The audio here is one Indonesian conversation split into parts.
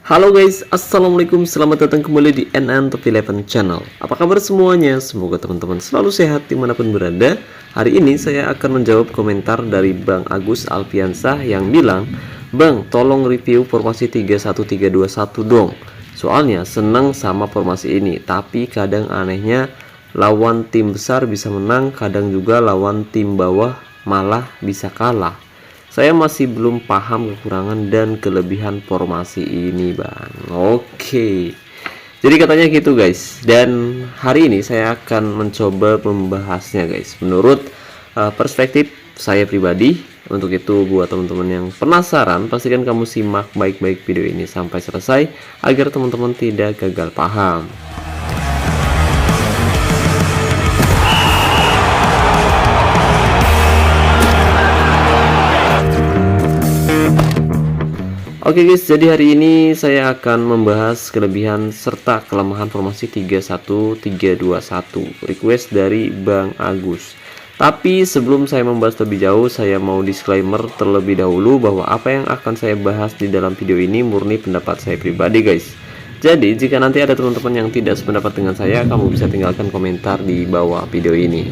Halo guys, assalamualaikum, selamat datang kembali di NN Top 11 Channel. Apa kabar semuanya? Semoga teman-teman selalu sehat dimanapun berada. Hari ini saya akan menjawab komentar dari Bang Agus Alfiansah yang bilang, "Bang, tolong review formasi 3-1-3-2-1 dong. Soalnya seneng sama formasi ini, tapi kadang anehnya lawan tim besar bisa menang, kadang juga lawan tim bawah malah bisa kalah. Saya masih belum paham kekurangan dan kelebihan formasi ini, Bang." Oke. Jadi katanya gitu, guys. Dan hari ini saya akan mencoba membahasnya, guys. Menurut perspektif saya pribadi. Untuk itu buat teman-teman yang penasaran, pastikan kamu simak baik-baik video ini sampai selesai agar teman-teman tidak gagal paham. Oke guys, jadi hari ini saya akan membahas kelebihan serta kelemahan formasi 3-1-3-2-1 request dari Bang Agus. Tapi sebelum saya membahas lebih jauh, saya mau disclaimer terlebih dahulu bahwa apa yang akan saya bahas di dalam video ini murni pendapat saya pribadi, guys. Jadi jika nanti ada teman-teman yang tidak sependapat dengan saya, kamu bisa tinggalkan komentar di bawah video ini.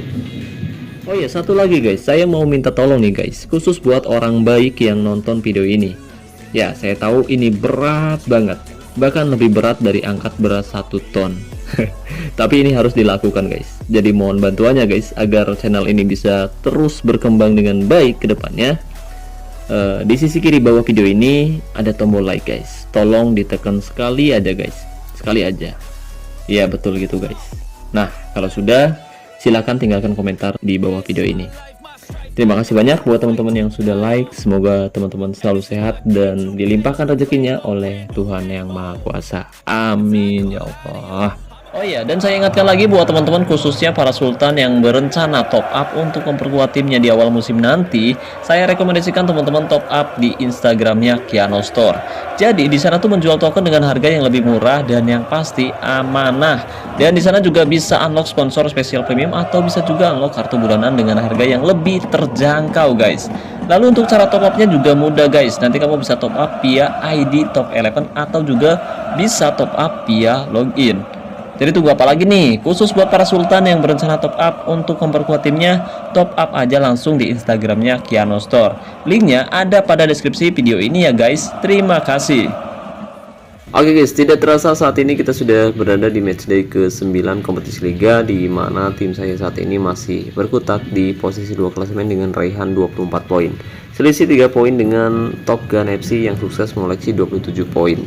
Oh ya, satu lagi guys, saya mau minta tolong nih guys, khusus buat orang baik yang nonton video ini. Ya, saya tahu ini berat banget, bahkan lebih berat dari angkat berat 1 ton. Tapi ini harus dilakukan guys. Jadi mohon bantuannya guys, agar channel ini bisa terus berkembang dengan baik ke depannya. Di sisi kiri bawah video ini ada tombol like guys. Tolong ditekan sekali aja guys, sekali aja. Ya betul gitu guys. Nah kalau sudah, silahkan tinggalkan komentar di bawah video ini. Terima kasih banyak buat teman-teman yang sudah like. Semoga teman-teman selalu sehat dan dilimpahkan rezekinya oleh Tuhan Yang Maha Kuasa. Amin ya Allah. Oh iya, dan saya ingatkan lagi buat teman-teman khususnya para sultan yang berencana top up untuk memperkuat timnya di awal musim nanti, saya rekomendasikan teman-teman top up di Instagramnya Kiano Store. Jadi di sana tuh menjual token dengan harga yang lebih murah dan yang pasti amanah. Dan di sana juga bisa unlock sponsor spesial premium atau bisa juga unlock kartu bulanan dengan harga yang lebih terjangkau guys. Lalu untuk cara top upnya juga mudah guys. Nanti kamu bisa top up via ID Top 11 atau juga bisa top up via login. Jadi tunggu apa lagi nih? Khusus buat para sultan yang berencana top up untuk memperkuat timnya, top up aja langsung di Instagramnya Kiano Store. Linknya ada pada deskripsi video ini ya guys. Terima kasih. Oke guys, tidak terasa saat ini kita sudah berada di matchday ke-9 kompetisi liga, di mana tim saya saat ini masih berkutat di posisi 2 klasemen dengan raihan 24 poin. Selisih 3 poin dengan Top Gun FC yang sukses mengoleksi 27 poin.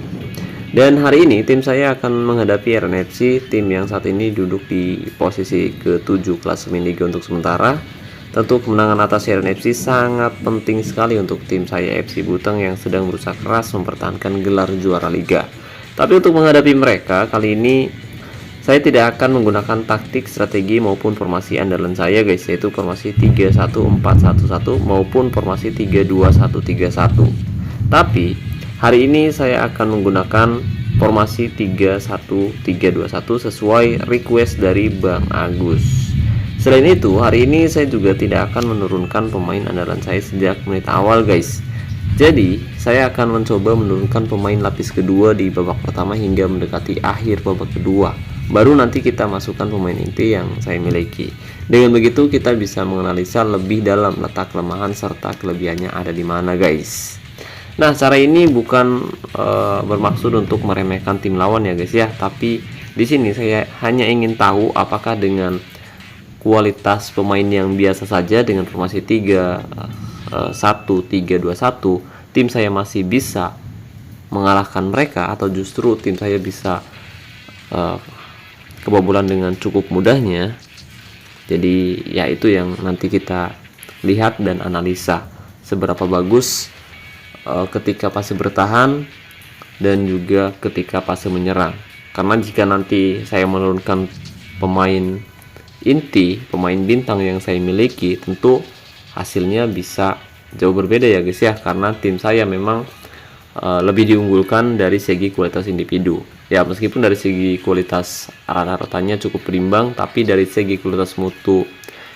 Dan hari ini tim saya akan menghadapi RNFC, tim yang saat ini duduk di posisi ke-7 klasemen liga untuk sementara. Tentu kemenangan atas RNFC sangat penting sekali untuk tim saya FC Buteng yang sedang berusaha keras mempertahankan gelar juara liga. Tapi untuk menghadapi mereka, kali ini saya tidak akan menggunakan taktik, strategi maupun formasi andalan saya guys, yaitu formasi 3-1-4-1-1 maupun formasi 3-2-1-3-1. Tapi hari ini saya akan menggunakan formasi 3-1-3-2-1 sesuai request dari Bang Agus. Selain itu, hari ini saya juga tidak akan menurunkan pemain andalan saya sejak menit awal guys. Jadi, saya akan mencoba menurunkan pemain lapis kedua di babak pertama hingga mendekati akhir babak kedua. Baru nanti kita masukkan pemain inti yang saya miliki. Dengan begitu kita bisa menganalisa lebih dalam letak kelemahan serta kelebihannya ada di mana guys. Nah, cara ini bukan bermaksud untuk meremehkan tim lawan ya guys ya, tapi di sini saya hanya ingin tahu apakah dengan kualitas pemain yang biasa saja dengan formasi 3-1-3-2-1 tim saya masih bisa mengalahkan mereka, atau justru tim saya bisa kebobolan dengan cukup mudahnya. Jadi ya itu yang nanti kita lihat dan analisa seberapa bagus ketika fase bertahan dan juga ketika fase menyerang. Karena jika nanti saya menurunkan pemain inti, pemain bintang yang saya miliki, tentu hasilnya bisa jauh berbeda ya guys ya, karena tim saya memang lebih diunggulkan dari segi kualitas individu. Ya meskipun dari segi kualitas rata-ratanya cukup berimbang, tapi dari segi kualitas mutu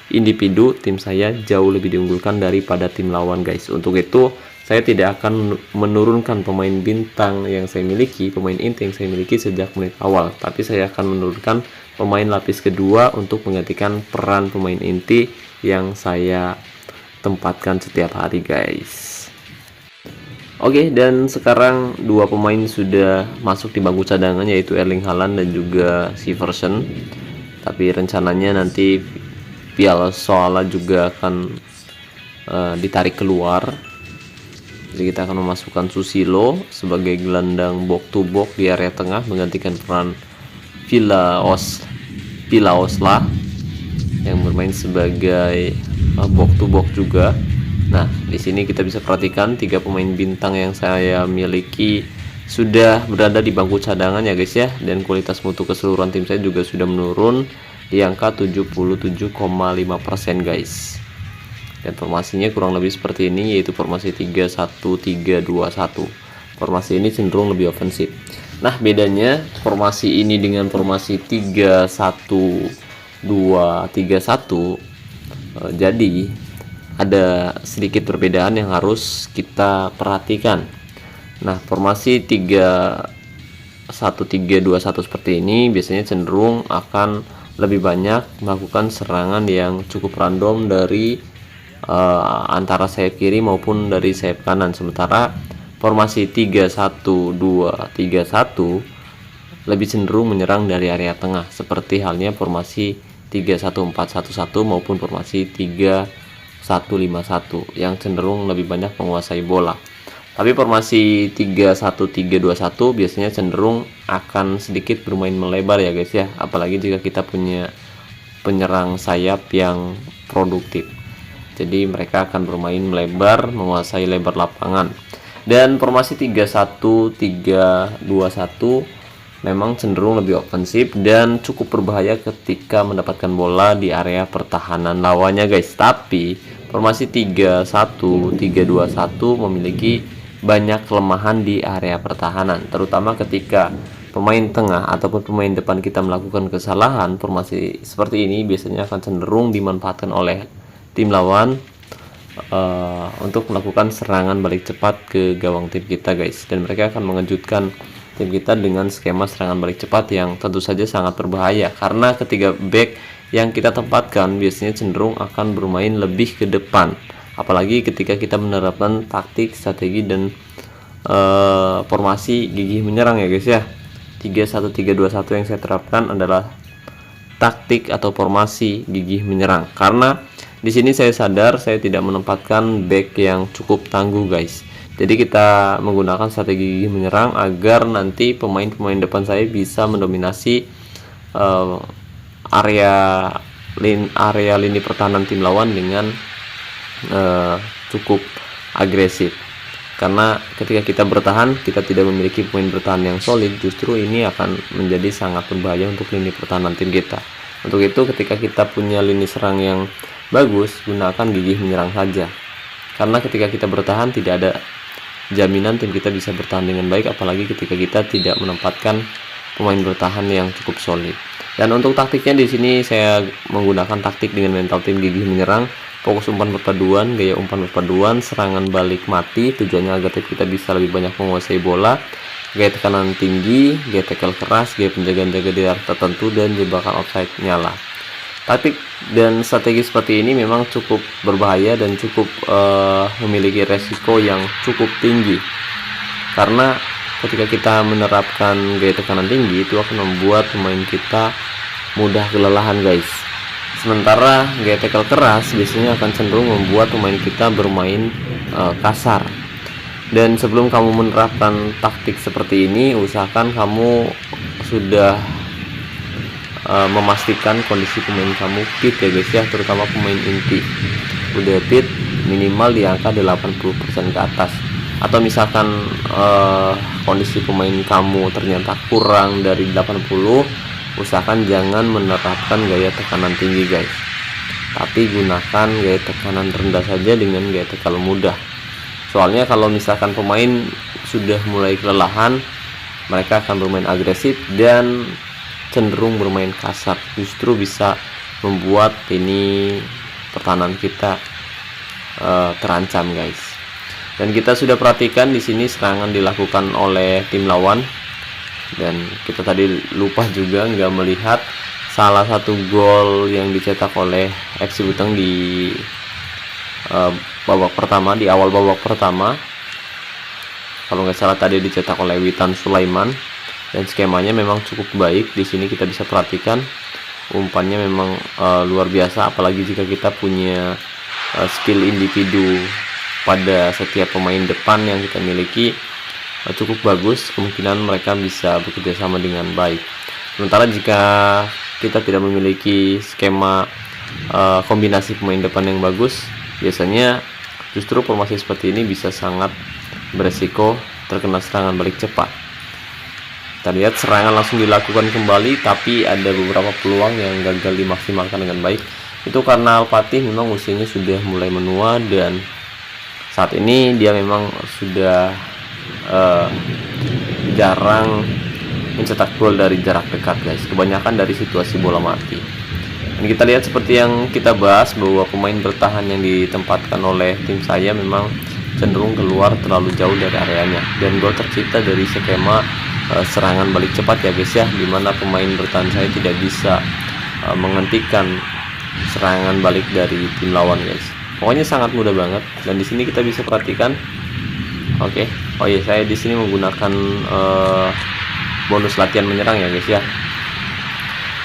individu tim saya jauh lebih diunggulkan daripada tim lawan guys. Untuk itu saya tidak akan menurunkan pemain bintang yang saya miliki, pemain inti yang saya miliki sejak menit awal, tapi saya akan menurunkan pemain lapis kedua untuk menggantikan peran pemain inti yang saya tempatkan setiap hari, guys. Oke, dan sekarang dua pemain sudah masuk di bangku cadangan, yaitu Erling Haaland dan juga Siversen. Tapi rencananya nanti Piala Soala juga akan ditarik keluar. Jadi kita akan memasukkan Susilo sebagai gelandang box to box di area tengah menggantikan peran Villa Osla yang bermain sebagai box to box juga. Nah, di sini kita bisa perhatikan 3 pemain bintang yang saya miliki sudah berada di bangku cadangan ya guys ya, dan kualitas mutu keseluruhan tim saya juga sudah menurun di angka 77,5% guys. Dan formasinya kurang lebih seperti ini, yaitu formasi 3-1-3-2-1. Formasi ini cenderung lebih ofensif. Nah, bedanya formasi ini dengan formasi 3-1-2-3-1, jadi ada sedikit perbedaan yang harus kita perhatikan. Nah, formasi 3-1-3-2-1 seperti ini biasanya cenderung akan lebih banyak melakukan serangan yang cukup random dari antara sayap kiri maupun dari sayap kanan. Sementara formasi 3-1-2-3-1 lebih cenderung menyerang dari area tengah, seperti halnya formasi 3-1-4-1-1 maupun formasi 3-1-5-1 yang cenderung lebih banyak menguasai bola. Tapi formasi 3-1-3-2-1 biasanya cenderung akan sedikit bermain melebar ya guys ya, apalagi jika kita punya penyerang sayap yang produktif. Jadi mereka akan bermain melebar, menguasai lebar lapangan. Dan formasi 3-1-3-2-1 memang cenderung lebih ofensif dan cukup berbahaya ketika mendapatkan bola di area pertahanan lawannya guys. Tapi formasi 3-1-3-2-1 memiliki banyak kelemahan di area pertahanan, terutama ketika pemain tengah ataupun pemain depan kita melakukan kesalahan. Formasi seperti ini biasanya akan cenderung dimanfaatkan oleh tim lawan untuk melakukan serangan balik cepat ke gawang tim kita guys, dan mereka akan mengejutkan tim kita dengan skema serangan balik cepat yang tentu saja sangat berbahaya, karena ketiga back yang kita tempatkan biasanya cenderung akan bermain lebih ke depan, apalagi ketika kita menerapkan taktik, strategi, dan formasi gigih menyerang ya guys ya. 3-1-3-2-1 yang saya terapkan adalah taktik atau formasi gigih menyerang, karena di sini saya sadar saya tidak menempatkan back yang cukup tangguh guys. Jadi kita menggunakan strategi gigih menyerang agar nanti pemain-pemain depan saya bisa mendominasi area lini pertahanan tim lawan dengan cukup agresif. Karena ketika kita bertahan, kita tidak memiliki pemain bertahan yang solid, justru ini akan menjadi sangat berbahaya untuk lini pertahanan tim kita. Untuk itu ketika kita punya lini serang yang bagus, gunakan gigih menyerang saja. Karena ketika kita bertahan tidak ada jaminan tim kita bisa bertahan dengan baik, apalagi ketika kita tidak menempatkan pemain bertahan yang cukup solid. Dan untuk taktiknya di sini saya menggunakan taktik dengan mental tim gigih menyerang, fokus umpan perpaduan, gaya umpan perpaduan, serangan balik mati, tujuannya agar tim kita bisa lebih banyak menguasai bola, gaya tekanan tinggi, gaya tackle keras, gaya penjagaan jaga di arah tertentu, dan jebakan offside nyala. Taktik dan strategi seperti ini memang cukup berbahaya dan cukup memiliki resiko yang cukup tinggi, karena ketika kita menerapkan gaya tekanan tinggi itu akan membuat pemain kita mudah kelelahan guys. Sementara gaya tackle keras biasanya akan cenderung membuat pemain kita bermain kasar. Dan sebelum kamu menerapkan taktik seperti ini, usahakan kamu sudah memastikan kondisi pemain kamu fit ya guys ya, terutama pemain inti udah fit minimal di angka 80% ke atas. Atau misalkan kondisi pemain kamu ternyata kurang dari 80, usahakan jangan menerapkan gaya tekanan tinggi guys, tapi gunakan gaya tekanan rendah saja dengan gaya tackle mudah. Soalnya kalau misalkan pemain sudah mulai kelelahan, mereka akan bermain agresif dan cenderung bermain kasar, justru bisa membuat ini pertahanan kita terancam guys. Dan kita sudah perhatikan di sini serangan dilakukan oleh tim lawan, dan kita tadi lupa juga nggak melihat salah satu gol yang dicetak oleh FC Buteng di babak pertama, di awal babak pertama. Kalau nggak salah tadi dicetak oleh Witan Sulaiman, dan skemanya memang cukup baik. Di sini kita bisa perhatikan umpannya memang luar biasa, apalagi jika kita punya skill individu pada setiap pemain depan yang kita miliki cukup bagus, kemungkinan mereka bisa bekerja sama dengan baik. Sementara jika kita tidak memiliki skema kombinasi pemain depan yang bagus, biasanya justru formasi seperti ini bisa sangat beresiko terkena serangan balik cepat. Kita lihat serangan langsung dilakukan kembali, tapi ada beberapa peluang yang gagal dimaksimalkan dengan baik. Itu karena Al-Fatih memang usianya sudah mulai menua, dan saat ini dia memang sudah jarang mencetak gol dari jarak dekat, guys. Kebanyakan dari situasi bola mati. Dan kita lihat seperti yang kita bahas bahwa pemain bertahan yang ditempatkan oleh tim saya memang cenderung keluar terlalu jauh dari areanya, dan gol tercipta dari skema serangan balik cepat ya guys ya, dimana pemain bertahan saya tidak bisa menghentikan serangan balik dari tim lawan, guys. Pokoknya sangat mudah banget. Dan di sini kita bisa perhatikan, oke. Oh iya, saya di sini menggunakan bonus latihan menyerang ya guys ya.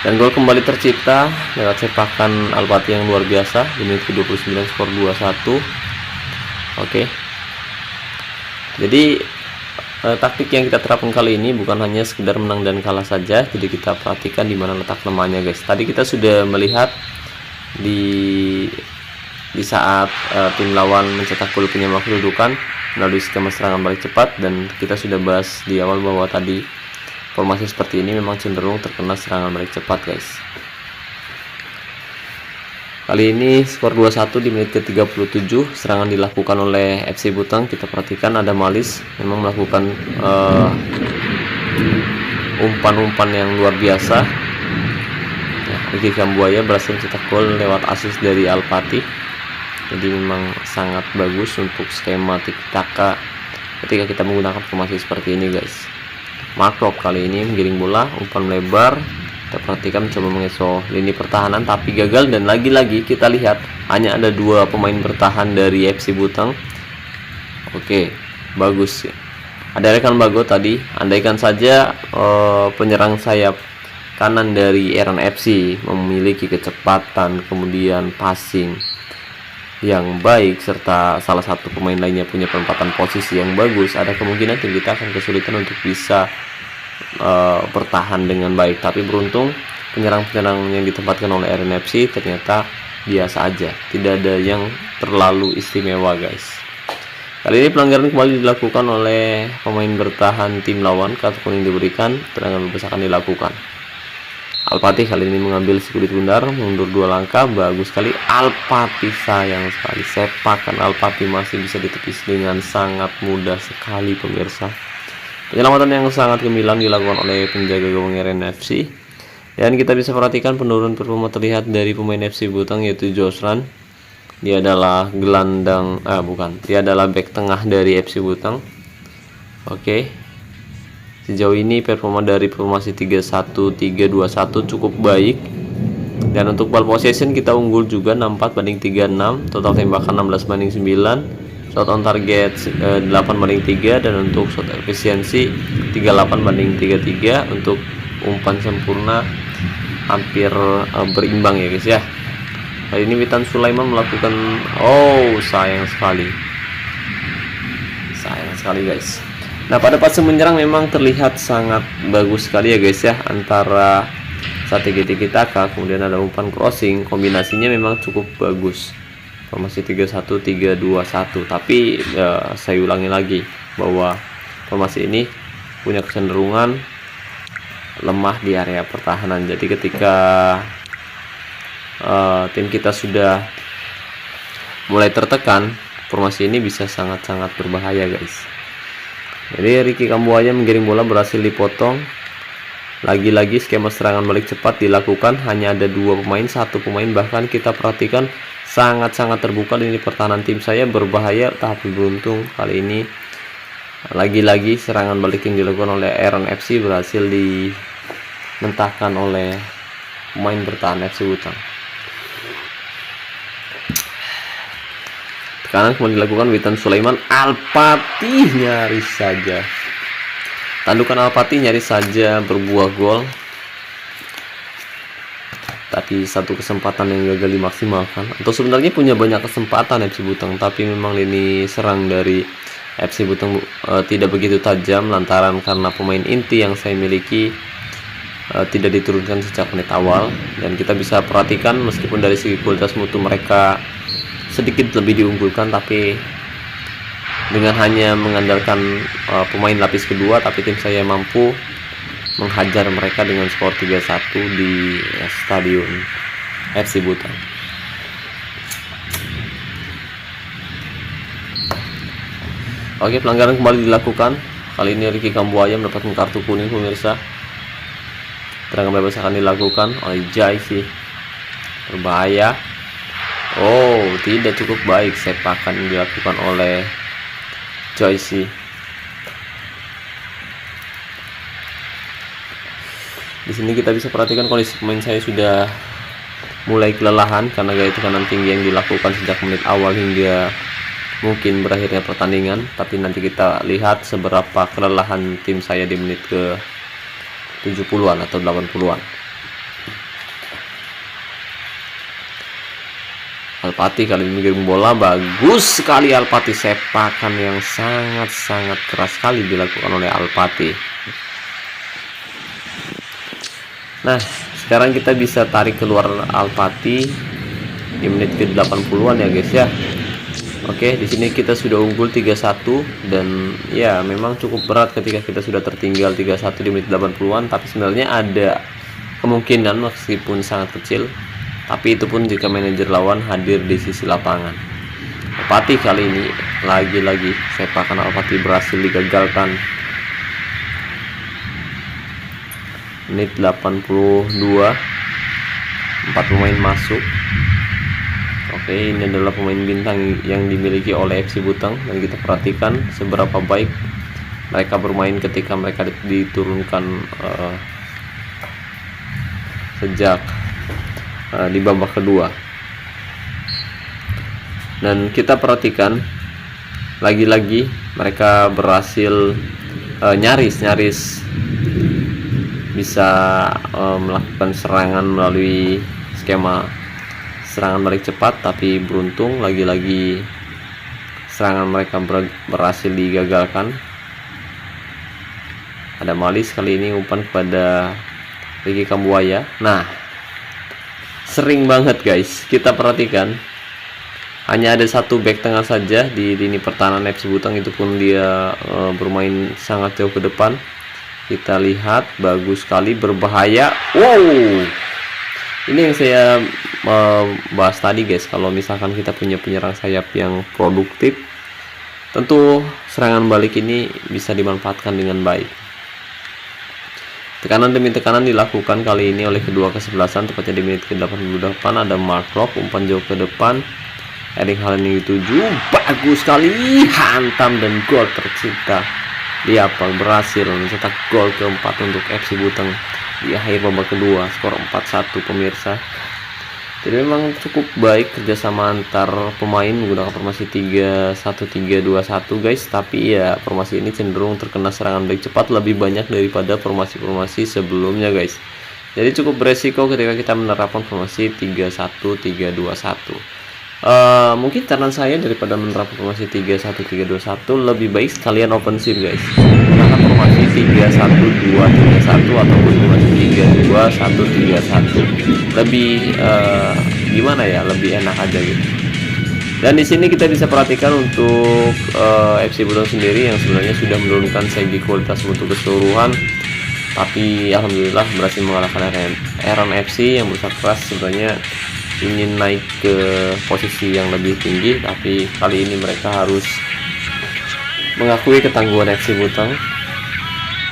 Dan gol kembali tercipta lewat sepakan Al-Fatih yang luar biasa di menit ke-29, skor 2-1. Oke. Jadi taktik yang kita terapkan kali ini bukan hanya sekedar menang dan kalah saja. Jadi kita perhatikan di mana letak lemahnya, guys. Tadi kita sudah melihat di saat tim lawan mencetak gol penyama kedudukan melalui skema serangan balik cepat, dan kita sudah bahas di awal bahwa tadi formasi seperti ini memang cenderung terkena serangan balik cepat, guys. Kali ini skor 2-1 di menit ke-37, serangan dilakukan oleh FC Buteng. Kita perhatikan ada Malis memang melakukan umpan-umpan yang luar biasa. Ricky Kambuaya berhasil mencetak gol lewat assist dari Al-Fatih. Jadi memang sangat bagus untuk skema tiki-taka ketika kita menggunakan formasi seperti ini, guys. Mark Rob kali ini menggiring bola, umpan lebar. Kita perhatikan coba mengeso lini pertahanan tapi gagal, dan lagi-lagi kita lihat hanya ada dua pemain bertahan dari FC Buteng. Oke, bagus. Ada rekan Bago tadi, andaikan saja penyerang sayap kanan dari Eran FC memiliki kecepatan, kemudian passing yang baik, serta salah satu pemain lainnya punya penempatan posisi yang bagus, ada kemungkinan tim kita akan kesulitan untuk bisa bertahan dengan baik. Tapi beruntung penyerang-penyerang yang ditempatkan oleh Eran FC ternyata biasa aja, tidak ada yang terlalu istimewa, guys. Kali ini pelanggaran kembali dilakukan oleh pemain bertahan tim lawan. Kartu kuning diberikan, tendangan bebas akan dilakukan. Al-Fatih kali ini mengambil si kulit bundar, mundur 2 langkah, bagus sekali. Al-Fatih, sayang sekali sepakan Al-Fatih masih bisa ditepis dengan sangat mudah sekali, pemirsa. Penyelamatan yang sangat gemilang dilakukan oleh penjaga gawang Eran FC. Dan kita bisa perhatikan penurunan performa terlihat dari pemain FC Buteng, yaitu Josran. Dia adalah gelandang, dia adalah back tengah dari FC Buteng. Oke. Sejauh ini performa dari formasi 3-1-3-2-1 cukup baik. Dan untuk ball possession kita unggul juga 64-36, total tembakan 16-9, shot on target 8-3, dan untuk shot efisiensi 38-33. Untuk umpan sempurna hampir berimbang ya guys ya. Kali ini Witan Sulaiman melakukan, sayang sekali guys. Nah, pada fase menyerang memang terlihat sangat bagus sekali ya guys ya, antara strategi tiki-taka, kemudian ada umpan crossing, kombinasinya memang cukup bagus. Formasi 3-1-3-2-1. Tapi saya ulangi lagi bahwa formasi ini punya kecenderungan lemah di area pertahanan. Jadi ketika tim kita sudah mulai tertekan, formasi ini bisa sangat-sangat berbahaya guys. Jadi Ricky Kambuaya menggiring bola berhasil dipotong. Lagi-lagi skema serangan balik cepat dilakukan, hanya ada 2 pemain, 1 pemain bahkan kita perhatikan sangat-sangat terbuka. Lini pertahanan tim saya berbahaya, tapi beruntung kali ini lagi-lagi serangan balik yang dilakukan oleh Iron FC berhasil dimentahkan oleh pemain bertahan FC Butang. Tekanan kemudian dilakukan Witan Sulaiman. Al-Fatih nyaris saja, tandukan Al-Fatih nyaris saja berbuah gol, tapi satu kesempatan yang gagal dimaksimalkan. Atau sebenarnya punya banyak kesempatan FC Butang, tapi memang lini serang dari FC Butang tidak begitu tajam lantaran karena pemain inti yang saya miliki tidak diturunkan sejak menit awal. Dan kita bisa perhatikan meskipun dari segi kualitas mutu mereka sedikit lebih diunggulkan, tapi dengan hanya mengandalkan pemain lapis kedua, tapi tim saya mampu menghajar mereka dengan skor 3-1 di Stadion FC Butang. Oke, pelanggaran kembali dilakukan. Kali ini Ricky Kambuaya mendapatkan kartu kuning, pemirsa. Tendangan bebas akan dilakukan oleh Jaisi. Berbahaya. Oh, tidak cukup baik sepakan yang dilakukan oleh Jaisi. Di sini kita bisa perhatikan kondisi pemain saya sudah mulai kelelahan karena gaya tekanan tinggi yang dilakukan sejak menit awal hingga mungkin berakhirnya pertandingan. Tapi nanti kita lihat seberapa kelelahan tim saya di menit ke 70-an atau 80-an. Al-Fatih kali ini mengirim bola, bagus sekali Al-Fatih, sepakan yang sangat-sangat keras sekali dilakukan oleh Al-Fatih. Nah, sekarang kita bisa tarik keluar Al-Fatih di menit ke 80-an ya guys ya. Oke, di sini kita sudah unggul 3-1 dan ya memang cukup berat ketika kita sudah tertinggal 3-1 di menit 80-an, tapi sebenarnya ada kemungkinan meskipun sangat kecil. Tapi itu pun jika manajer lawan hadir di sisi lapangan. Al-Fatih kali ini lagi-lagi sepakan Al-Fatih berhasil digagalkan. Menit 82, 4 pemain masuk. Oke, ini adalah pemain bintang yang dimiliki oleh FC Butang, dan kita perhatikan seberapa baik mereka bermain ketika mereka diturunkan sejak di babak kedua. Dan kita perhatikan lagi-lagi mereka berhasil nyaris bisa melakukan serangan melalui skema serangan balik cepat, tapi beruntung lagi-lagi serangan mereka berhasil digagalkan. Ada Malis kali ini umpan kepada Ricky Kambuaya. Nah, sering banget guys kita perhatikan hanya ada satu back tengah saja di lini pertahanan FC Butang, itu pun dia bermain sangat jauh ke depan. Kita lihat bagus sekali, berbahaya. Wow, ini yang saya bahas tadi guys. Kalau misalkan kita punya penyerang sayap yang produktif, tentu serangan balik ini bisa dimanfaatkan dengan baik. Tekanan demi tekanan dilakukan kali ini oleh kedua kesebelasan, tepatnya di menit ke-88 ada Mark Locke, umpan jauh ke depan. Erling Haaland yang dituju, bagus sekali, hantam dan gol tercipta. Dia berhasil mencetak gol keempat untuk FC Butang di akhir babak kedua, skor 4-1 pemirsa. Jadi memang cukup baik kerjasama antar pemain menggunakan formasi 3-1-3-2-1 guys. Tapi ya formasi ini cenderung terkena serangan balik cepat lebih banyak daripada formasi-formasi sebelumnya guys. Jadi cukup beresiko ketika kita menerapkan formasi 3-1-3-2-1. Mungkin saran saya daripada menerapkan formasi 3-1-3-2-1 lebih baik sekalian offensive guys. Karena formasi 3-1-2-3-1 ataupun formasi 3-2-1-3-1 lebih gimana ya, lebih enak aja gitu. Dan di sini kita bisa perhatikan untuk FC Butang sendiri yang sebenarnya sudah menurunkan segi kualitas untuk keseluruhan, tapi alhamdulillah berhasil mengalahkan Iron FC yang berusaha keras sebenarnya ingin naik ke posisi yang lebih tinggi, tapi kali ini mereka harus mengakui ketangguhan FC Butang.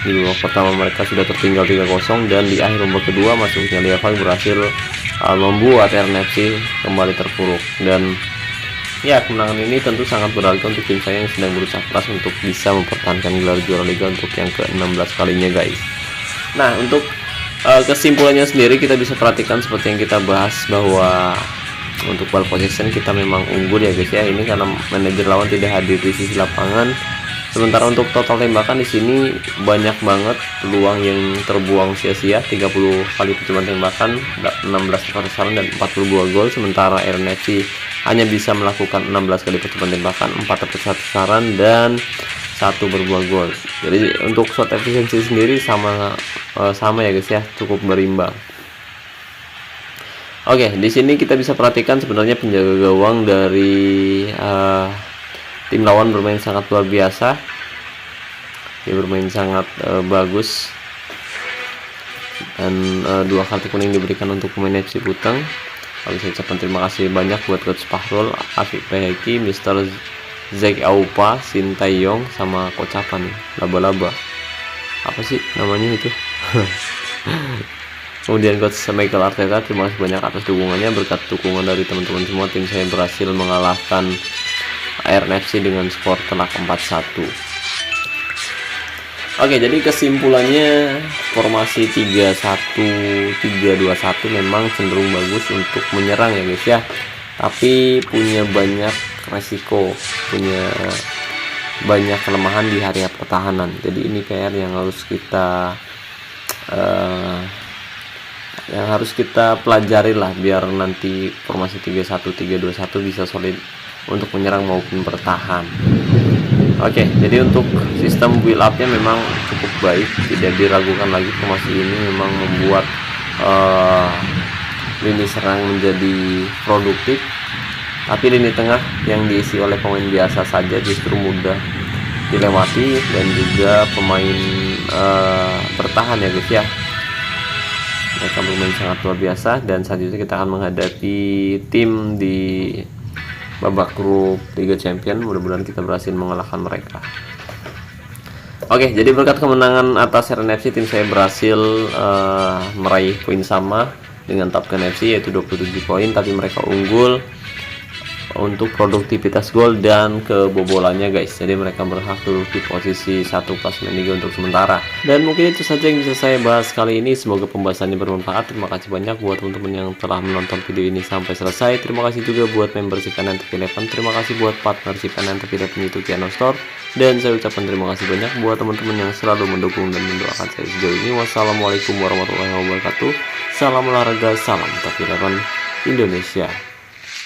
Di babak pertama mereka sudah tertinggal 3-0 dan di akhir babak kedua masuknya Liavan berhasil membuat RNFC kembali terpuruk. Dan ya, kemenangan ini tentu sangat berharga untuk tim saya yang sedang berusaha keras untuk bisa mempertahankan gelar juara liga untuk yang ke-16 kalinya guys. Nah, untuk kesimpulannya sendiri kita bisa perhatikan seperti yang kita bahas bahwa untuk ball possession kita memang unggul ya guys ya, ini karena manajer lawan tidak hadir di sisi lapangan. Sementara untuk total tembakan di sini banyak banget peluang yang terbuang sia-sia, 30 kali percobaan tembakan, 16 sasaran dan 42 gol. Sementara RNFC hanya bisa melakukan 16 kali percobaan tembakan, 4 sasaran dan 1 berbuah gol. Jadi untuk shot efficiency sendiri sama ya guys ya, cukup berimbang. Oke, di sini kita bisa perhatikan sebenarnya penjaga gawang dari tim lawan bermain sangat luar biasa. Dia bermain sangat bagus. Dan 2 kartu kuning diberikan untuk pemain FC Buteng. Lalu saya ucapkan terima kasih banyak buat Coach Fahrul, Afif Peheki, Mr. Zek Aupa, Sintayong, sama Coach apa nih? Laba-laba. Apa sih namanya itu? Kemudian Coach Michael Arteta, terima kasih banyak atas dukungannya. Berkat dukungan dari teman-teman semua, tim saya berhasil mengalahkan RNFC dengan skor telak 4-1. Oke, jadi kesimpulannya formasi 3-1-3-2-1 memang cenderung bagus untuk menyerang ya guys ya, tapi punya banyak resiko, punya banyak kelemahan di area pertahanan. Jadi ini PR yang harus kita pelajari lah, biar nanti formasi 3-1-3-2-1 bisa solid untuk menyerang maupun bertahan. Oke, jadi untuk sistem build up-nya memang cukup baik, tidak diragukan lagi. Formasi ini memang membuat lini serang menjadi produktif, tapi lini tengah yang diisi oleh pemain biasa saja justru mudah dilewati, dan juga pemain bertahan ya guys ya, mereka bermain sangat luar biasa. Dan selanjutnya kita akan menghadapi tim di babak grup Liga Champion. Mudah-mudahan kita berhasil mengalahkan mereka. Oke, jadi berkat kemenangan atas RNFC, tim saya berhasil meraih poin sama dengan Top Gun FC yaitu 27 poin, tapi mereka unggul untuk produktivitas gol dan kebobolannya guys. Jadi mereka berhak duduk di posisi 1 klasemen liga untuk sementara. Dan mungkin itu saja yang bisa saya bahas kali ini. Semoga pembahasannya bermanfaat. Terima kasih banyak buat teman-teman yang telah menonton video ini sampai selesai. Terima kasih juga buat membership kanan TV Eleven. Terima kasih buat partnership kanan TV Eleven YouTube Piano Store. Dan saya ucapkan terima kasih banyak buat teman-teman yang selalu mendukung dan mendoakan saya sejauh ini. Wassalamualaikum warahmatullahi wabarakatuh. Salam olahraga, salam TV Eleven Indonesia.